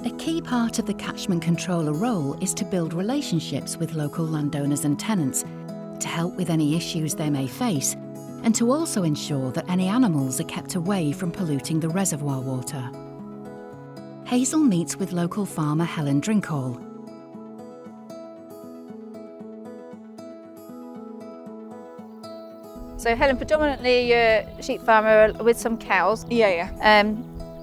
A key part of the catchment controller role is to build relationships with local landowners and tenants, to help with any issues they may face, and to also ensure that any animals are kept away from polluting the reservoir water. Hazel meets with local farmer Helen Drinkhall. So Helen, predominantly you're a sheep farmer with some cows. Yeah.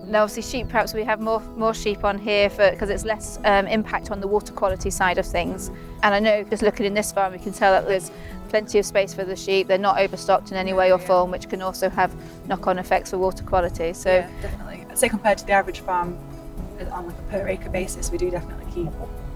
Now obviously sheep, perhaps we have more sheep on here because it's less impact on the water quality side of things. And I know just looking in this farm we can tell that there's plenty of space for the sheep. They're not overstocked in any way or form, which can also have knock-on effects for water quality. So yeah, definitely. I'd say compared to the average farm on like a per acre basis, we do definitely keep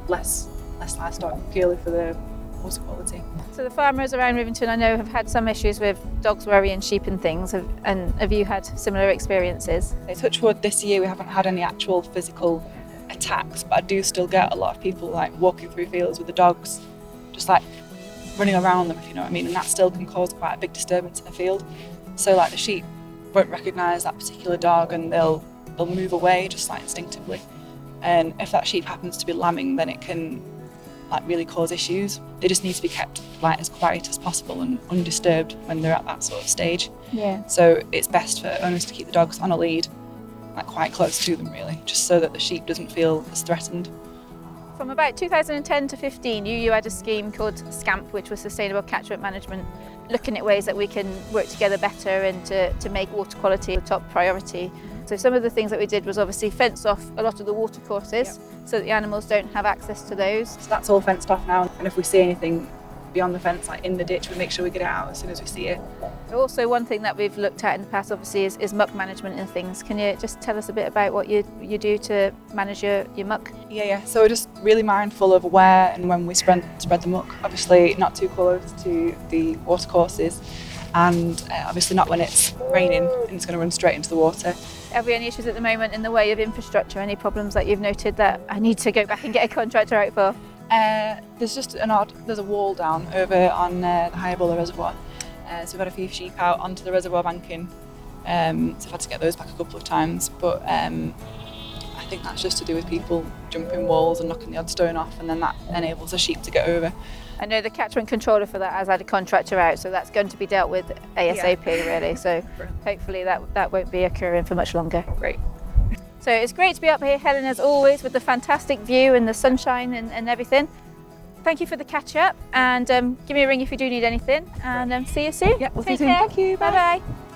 less livestock purely for the water quality. So the farmers around Rivington I know have had some issues with dogs worrying sheep and things, and have you had similar experiences? Touch wood, this year we haven't had any actual physical attacks, but I do still get a lot of people like walking through fields with the dogs, just like running around them, if you know what I mean, and that still can cause quite a big disturbance in the field. So like the sheep won't recognise that particular dog and they'll move away just like instinctively. And if that sheep happens to be lambing, then it can like really cause issues. They just need to be kept like as quiet as possible and undisturbed when they're at that sort of stage. Yeah. So it's best for owners to keep the dogs on a lead, like quite close to them really, just so that the sheep doesn't feel as threatened. From about 2010 to 15, you had a scheme called SCAMP, which was Sustainable Catchment Management, looking at ways that we can work together better and to make water quality a top priority. So some of the things that we did was obviously fence off a lot of the water courses so that the animals don't have access to those. So that's all fenced off now, and if we see anything beyond the fence, like in the ditch, we make sure we get it out as soon as we see it. Also, one thing that we've looked at in the past obviously is muck management and things. Can you just tell us a bit about what you do to manage your muck? Yeah. So we're just really mindful of where and when we spread the muck. Obviously not too close to the water courses, and obviously not when it's raining and it's going to run straight into the water. Have we any issues at the moment in the way of infrastructure? Any problems that you've noted that I need to go back and get a contractor out for? There's just there's a wall down over on the Hazel reservoir. So we've had a few sheep out onto the reservoir banking. So I've had to get those back a couple of times, but I think that's just to do with people jumping walls and knocking the odd stone off, and then that enables the sheep to get over. I know the catchment controller for that has had a contractor out, so that's going to be dealt with ASAP really, so hopefully that won't be occurring for much longer. Great. So it's great to be up here, Helen, as always, with the fantastic view and the sunshine and everything. Thank you for the catch up, and give me a ring if you do need anything, and see you soon. Yeah, we'll see you Take soon. care. Thank you. Bye bye.